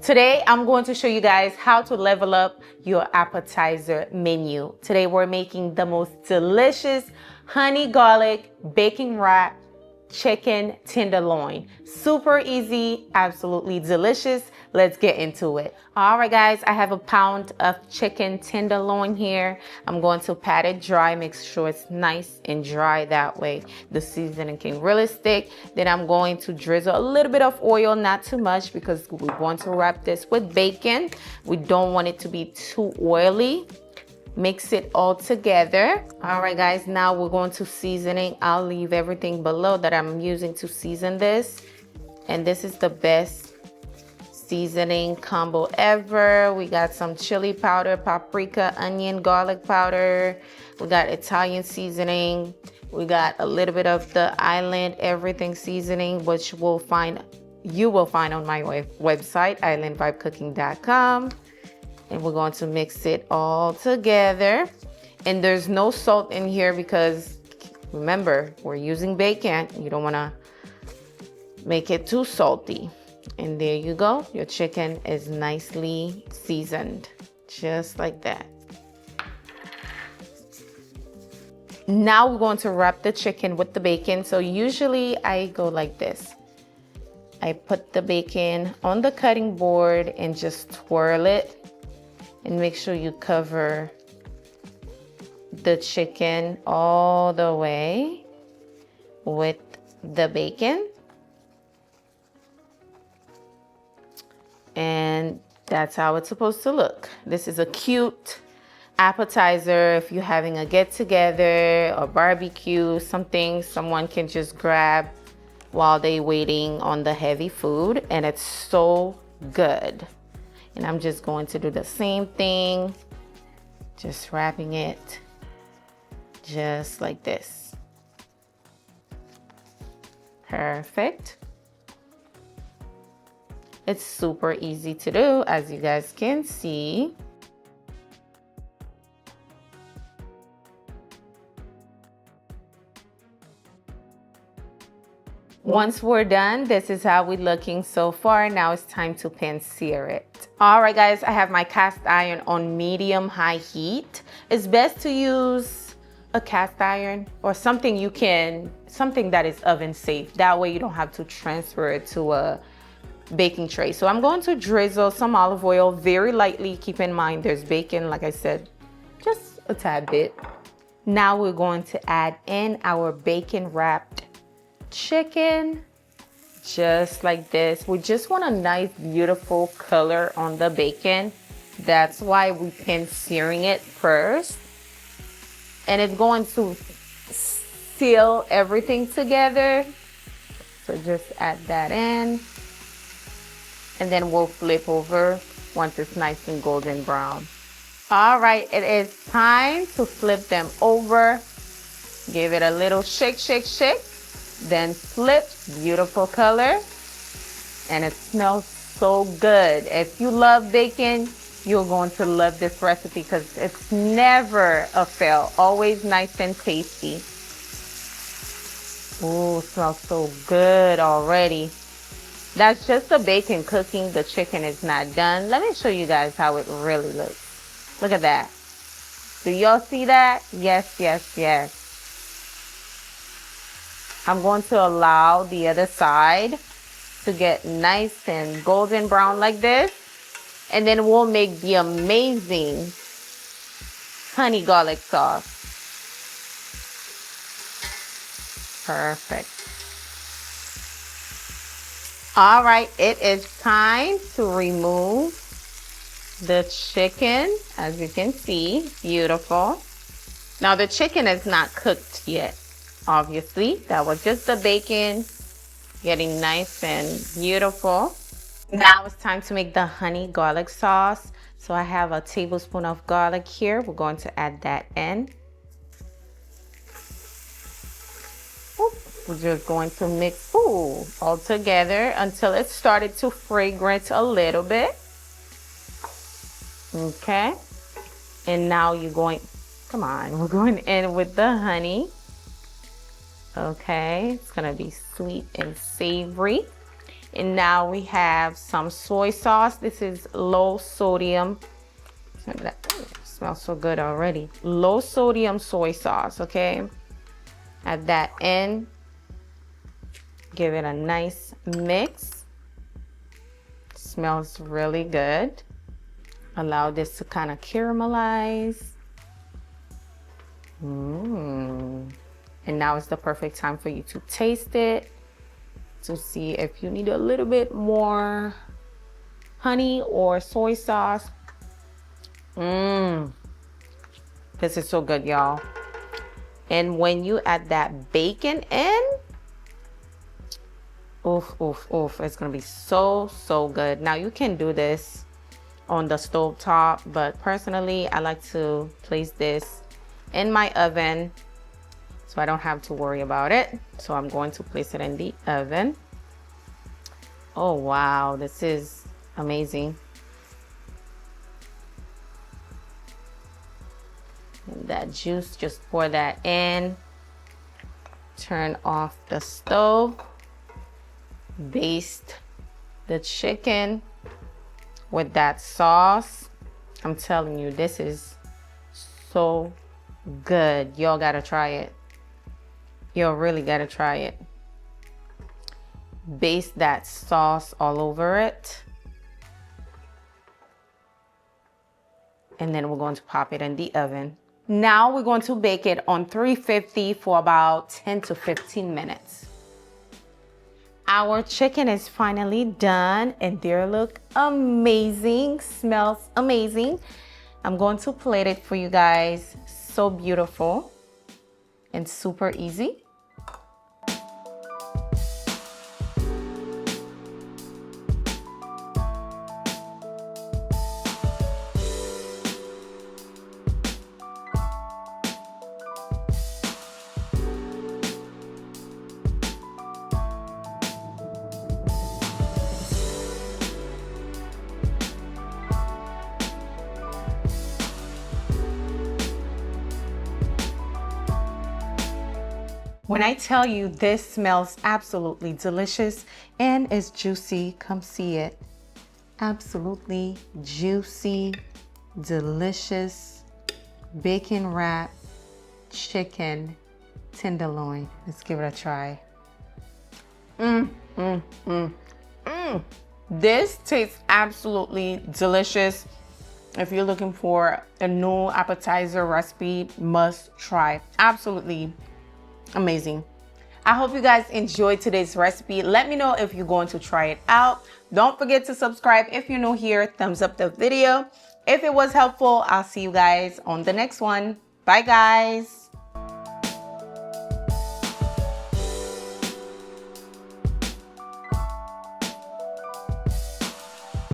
Today, I'm going to show you guys how to level up your appetizer menu. Today, we're making the most delicious honey garlic bacon wrap chicken tenderloin. Super easy, absolutely delicious. Let's get into it. All right, guys, I have a pound of chicken tenderloin here. I'm going to pat it dry, make sure it's nice and dry. That way the seasoning can really stick. Then I'm going to drizzle a little bit of oil, not too much, because we want to wrap this with bacon. We don't want it to be too oily. Mix it all together. All right, guys, now we're going to seasoning. I'll leave everything below that I'm using to season this. And this is the best seasoning combo ever. We got some chili powder, paprika, onion, garlic powder. We got Italian seasoning. We got a little bit of the island everything seasoning, which you will find on my website, islandvibecooking.com. And we're going to mix it all together. And there's no salt in here because remember, we're using bacon. You don't want to make it too salty. And there you go. Your chicken is nicely seasoned, just like that. Now we're going to wrap the chicken with the bacon. So usually I go like this. I put the bacon on the cutting board and just twirl it. And make sure you cover the chicken all the way with the bacon. And that's how it's supposed to look. This is a cute appetizer if you're having a get-together or barbecue, something someone can just grab while they're waiting on the heavy food. And it's so good. And I'm just going to do the same thing, just wrapping it just like this. Perfect. It's super easy to do, as you guys can see. Once we're done, this is how we're looking so far. Now it's time to pan sear it. All right, guys, I have my cast iron on medium-high heat. It's best to use a cast iron or something that is oven safe. That way you don't have to transfer it to a baking tray. So I'm going to drizzle some olive oil very lightly. Keep in mind there's bacon, like I said, just a tad bit. Now we're going to add in our bacon wrapped chicken, just like this. We just want a nice, beautiful color on the bacon. That's why we pan searing it first. And it's going to seal everything together. So just add that in. And then we'll flip over once it's nice and golden brown. All right, it is time to flip them over. Give it a little shake, shake, shake. Then flip, beautiful color. And it smells so good. If you love bacon, you're going to love this recipe because it's never a fail. Always nice and tasty. Ooh, smells so good already. That's just the bacon cooking. The chicken is not done. Let me show you guys how it really looks. Look at that. Do y'all see that? Yes, yes, yes. I'm going to allow the other side to get nice and golden brown like this. And then we'll make the amazing honey garlic sauce. Perfect. All right, it is time to remove the chicken. As you can see, beautiful. Now the chicken is not cooked yet. Obviously, that was just the bacon getting nice and beautiful. Now it's time to make the honey garlic sauce. So I have a tablespoon of garlic here. We're going to add that in. We're just going to mix all together until it started to fragrance a little bit. Okay. And now we're going in with the honey. Okay, it's gonna be sweet and savory. And now we have some soy sauce. This is low sodium. That smells so good already. Low sodium soy sauce, okay? Add that in. Give it a nice mix. Smells really good. Allow this to kind of caramelize. And now is the perfect time for you to taste it, to see if you need a little bit more honey or soy sauce. This is so good, y'all. And when you add that bacon in, oof, oof, oof, it's gonna be so, so good. Now you can do this on the stove top, but personally, I like to place this in my oven so I don't have to worry about it. So I'm going to place it in the oven. Oh, wow, this is amazing. And that juice, just pour that in. Turn off the stove. Baste the chicken with that sauce. I'm telling you, this is so good. Y'all gotta try it. Y'all really gotta try it. Baste that sauce all over it. And then we're going to pop it in the oven. Now we're going to bake it on 350 for about 10 to 15 minutes. Our chicken is finally done and they look amazing, smells amazing. I'm going to plate it for you guys. So beautiful and super easy. When I tell you this smells absolutely delicious and is juicy, come see it. Absolutely juicy, delicious, bacon wrap, chicken tenderloin. Let's give it a try. This tastes absolutely delicious. If you're looking for a new appetizer recipe, must try. Absolutely amazing. I hope you guys enjoyed today's recipe. Let me know if you're going to try it out. Don't forget to subscribe if you're new here. Thumbs up the video. If it was helpful, I'll see you guys on the next one. Bye, guys.